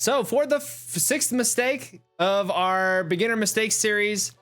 So for the sixth mistake of our beginner mistakes series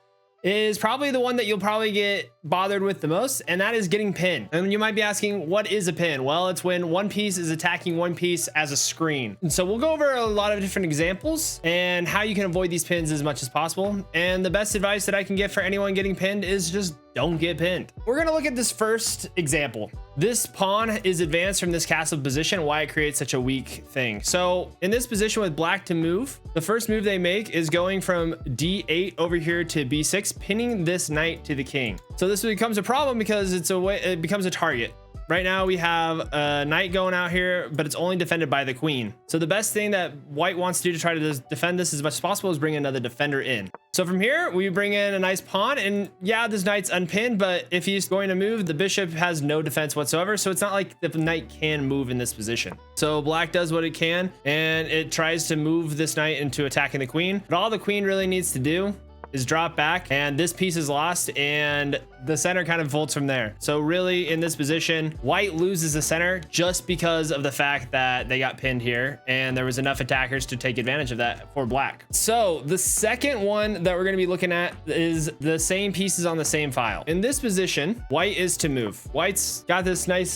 is probably the one that you'll probably get bothered with the most, and that is getting pinned. And you might be asking, what is a pin? Well, it's when one piece is attacking one piece as a screen. And so we'll go over a lot of different examples and how you can avoid these pins as much as possible. And the best advice that I can give for anyone getting pinned is just don't get pinned. We're gonna look at this first example. This pawn is advanced from this castle position, why it creates such a weak thing. So in this position with black to move, the first move they make is going from d8 over here to b6, pinning this knight to the king. So this becomes a problem because it becomes a target. Right now we have a knight going out here, but it's only defended by the queen. So the best thing that white wants to do to try to defend this as much as possible is bring another defender in. So from here, we bring in a nice pawn, and yeah, this knight's unpinned, but if he's going to move, the bishop has no defense whatsoever. So it's not like the knight can move in this position. So black does what it can, and it tries to move this knight into attacking the queen. But all the queen really needs to do is drop back, and this piece is lost, and the center kind of folds from there. So really in this position, white loses the center just because of the fact that they got pinned here, and there was enough attackers to take advantage of that for black. So the second one that we're going to be looking at is the same pieces on the same file. In this position, white is to move. White's got this nice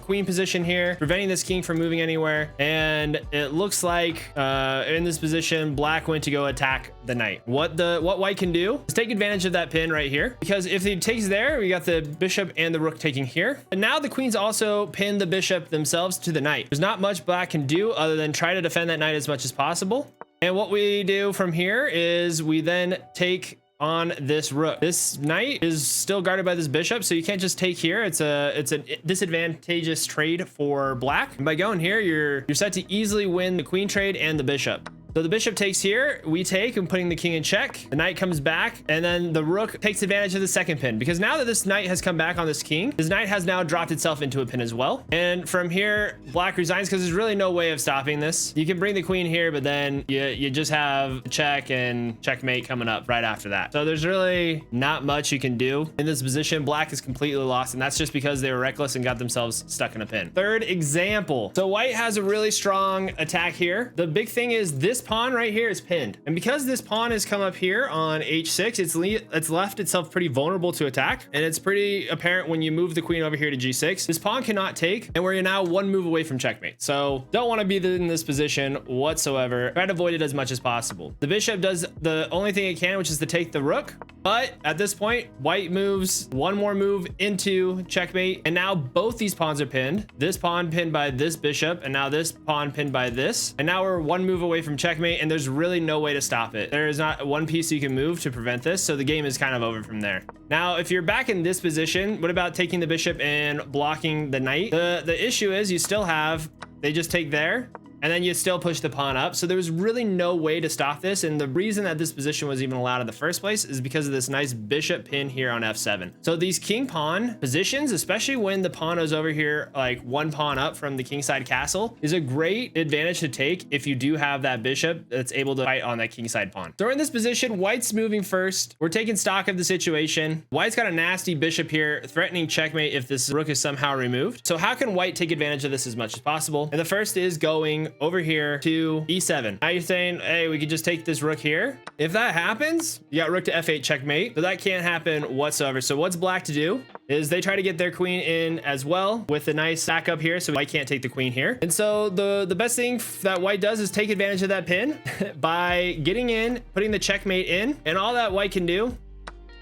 queen position here, preventing this king from moving anywhere, and it looks like in this position, black went to go attack the knight. What white can do is take advantage of that pin right here, because if he takes there, we got the bishop and the rook taking here, and now the queens also pin the bishop themselves to the knight. There's not much black can do other than try to defend that knight as much as possible. And what we do from here is we then take on this rook. This knight is still guarded by this bishop, so you can't just take here. It's a disadvantageous trade for black. And by going here, you're set to easily win the queen trade and the bishop. So the bishop takes here, we take, and putting the king in check. The knight comes back, and then the rook takes advantage of the second pin, because now that this knight has come back on this king, this knight has now dropped itself into a pin as well. And from here, black resigns because there's really no way of stopping this. You can bring the queen here, but then you just have check and checkmate coming up right after that. So there's really not much you can do in this position. Black is completely lost, and that's just because they were reckless and got themselves stuck in a pin. Third example. So white has a really strong attack here. The big thing is this pawn right here is pinned, and because this pawn has come up here on h6, it's left itself pretty vulnerable to attack, and it's pretty apparent when you move the queen over here to g6. This pawn cannot take, and we're now one move away from checkmate. So don't want to be in this position whatsoever. Try to avoid it as much as possible. The bishop does the only thing it can, which is to take the rook, but at this point, white moves one more move into checkmate, and now both these pawns are pinned. This pawn pinned by this bishop, and now this pawn pinned by this, and now we're one move away from checkmate, and there's really no way to stop it. There is not one piece you can move to prevent this, so the game is kind of over from there. Now, if you're back in this position, what about taking the bishop and blocking the knight? The issue is you still have, they just take there, and then you still push the pawn up. So there was really no way to stop this. And the reason that this position was even allowed in the first place is because of this nice bishop pin here on f7. So these king pawn positions, especially when the pawn is over here, like one pawn up from the kingside castle, is a great advantage to take if you do have that bishop that's able to fight on that kingside pawn. So we're in this position, white's moving first. We're taking stock of the situation. White's got a nasty bishop here, threatening checkmate if this rook is somehow removed. So how can white take advantage of this as much as possible? And the first is going over here to e7. Now you're saying, hey, we could just take this rook here. If that happens, you got rook to f8 checkmate, but that can't happen whatsoever. So what's black to do is they try to get their queen in as well with a nice stack up here, so white can't take the queen here. And so the best thing that white does is take advantage of that pin by getting in, putting the checkmate in, and all that white can do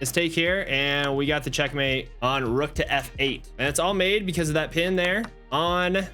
is take here, and we got the checkmate on rook to f8, and it's all made because of that pin there on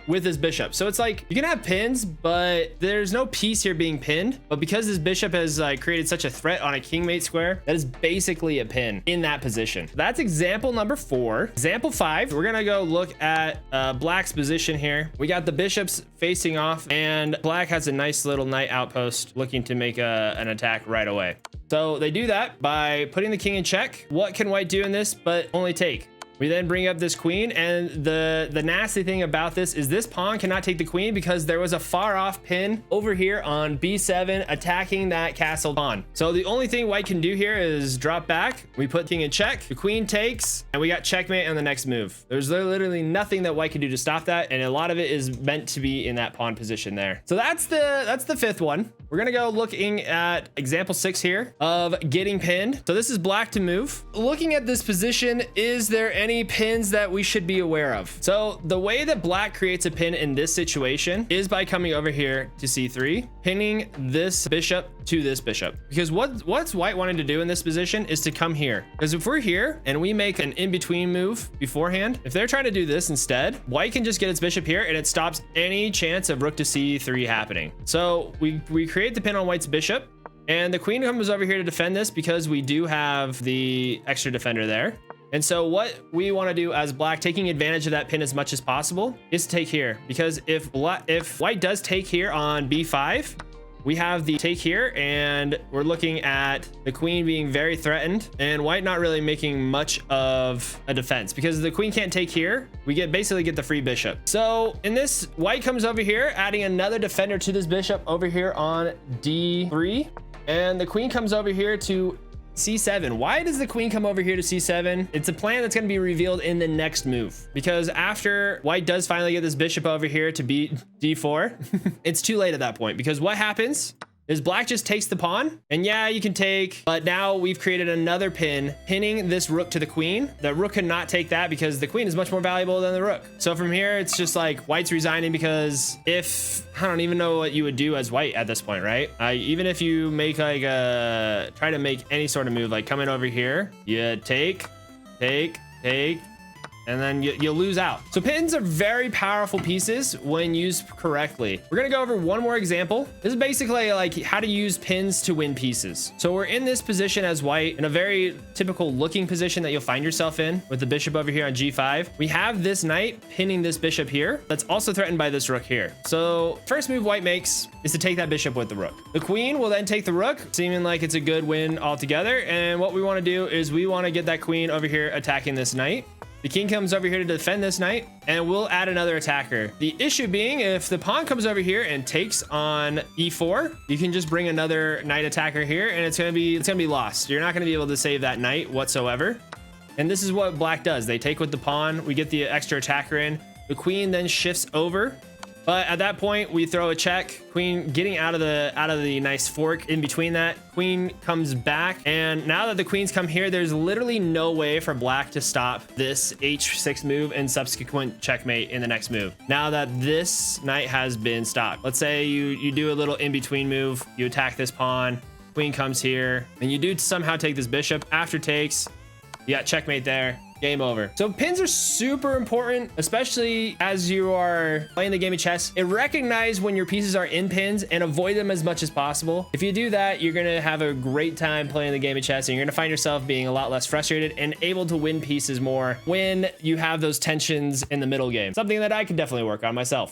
with his bishop. So it's like you can have pins, but there's no piece here being pinned. But because this bishop has created such a threat on a kingmate square, that is basically a pin in that position. That's example number 4. Example 5, we're gonna go look at black's position here. We got the bishops facing off, and black has a nice little knight outpost looking to make an attack right away. So they do that by putting the king in check. What can white do in this but only take? We then bring up this queen, and the nasty thing about this pawn cannot take the queen because there was a far off pin over here on b7 attacking that castle pawn. So the only thing white can do here is drop back. We put king in check, the queen takes, and we got checkmate on the next move. There's literally nothing that white can do to stop that, and a lot of it is meant to be in that pawn position there. So that's the fifth one. We're gonna go looking at example 6 here of getting pinned. So this is black to move. Looking at this position, is there any pins that we should be aware of? So the way that black creates a pin in this situation is by coming over here to c3, pinning this bishop to this bishop. Because what's white wanting to do in this position is to come here. Because if we're here and we make an in-between move beforehand, if they're trying to do this instead, white can just get its bishop here and it stops any chance of rook to c3 happening. So we create the pin on white's bishop, and the queen comes over here to defend this because we do have the extra defender there. And so what we want to do as black, taking advantage of that pin as much as possible, is to take here. Because if white does take here on b5, we have the take here, and we're looking at the queen being very threatened and white not really making much of a defense because the queen can't take here. We basically get the free bishop. So in this, white comes over here, adding another defender to this bishop over here on d3, and the queen comes over here to c7. Why does the queen come over here to c7? It's a plan that's going to be revealed in the next move, because after white does finally get this bishop over here to d4, it's too late at that point, because what happens is black just takes the pawn, and yeah, you can take, but now we've created another pin, pinning this rook to the queen. The rook cannot take that because the queen is much more valuable than the rook. So from here, it's just like white's resigning, because if, I don't even know what you would do as white at this point, right? Even if you make like try to make any sort of move, like coming over here, you take, and then you lose out. So pins are very powerful pieces when used correctly. We're gonna go over one more example. This is basically like how to use pins to win pieces. So we're in this position as white, in a very typical looking position that you'll find yourself in, with the bishop over here on g5. We have this knight pinning this bishop here that's also threatened by this rook here. So first move white makes is to take that bishop with the rook. The queen will then take the rook, seeming like it's a good win altogether. And what we wanna do is we wanna get that queen over here attacking this knight. The king comes over here to defend this knight, and we'll add another attacker. The issue being, if the pawn comes over here and takes on e4, you can just bring another knight attacker here, and it's gonna be lost. You're not gonna be able to save that knight whatsoever. And this is what black does. They take with the pawn, we get the extra attacker in. The queen then shifts over, but at that point we throw a check. Queen getting out of the nice fork in between that. Queen comes back, and now that the queens come here, there's literally no way for black to stop this h6 move and subsequent checkmate in the next move. Now that this knight has been stopped, let's say you do a little in between move, you attack this pawn, queen comes here, and you do somehow take this bishop. After takes, you got checkmate there. Game over. So pins are super important, especially as you are playing the game of chess. It recognizes when your pieces are in pins and avoid them as much as possible. If you do that, you're going to have a great time playing the game of chess, and you're going to find yourself being a lot less frustrated and able to win pieces more when you have those tensions in the middle game. Something that I can definitely work on myself.